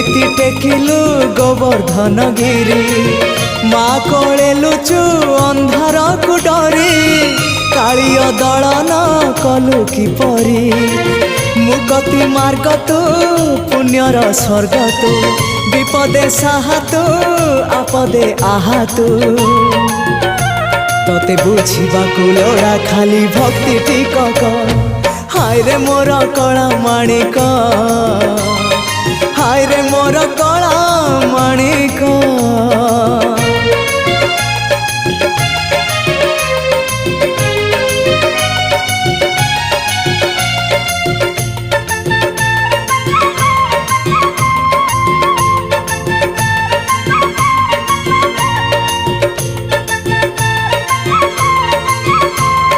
केमिति टेकिलु गोवर्धन गिरी माँ कोले लुचु अंधार को डरी कालिय दलन कलु किपरि मुक्ति मार्ग तू पुण्यर स्वर्ग तू विपदे साहा तू आपदे आहा तू तोते बुझीबा लोड़ा खाली भक्ति टिकक हाय रे मोर कला माणिक हाय रे मोर कला माणिक।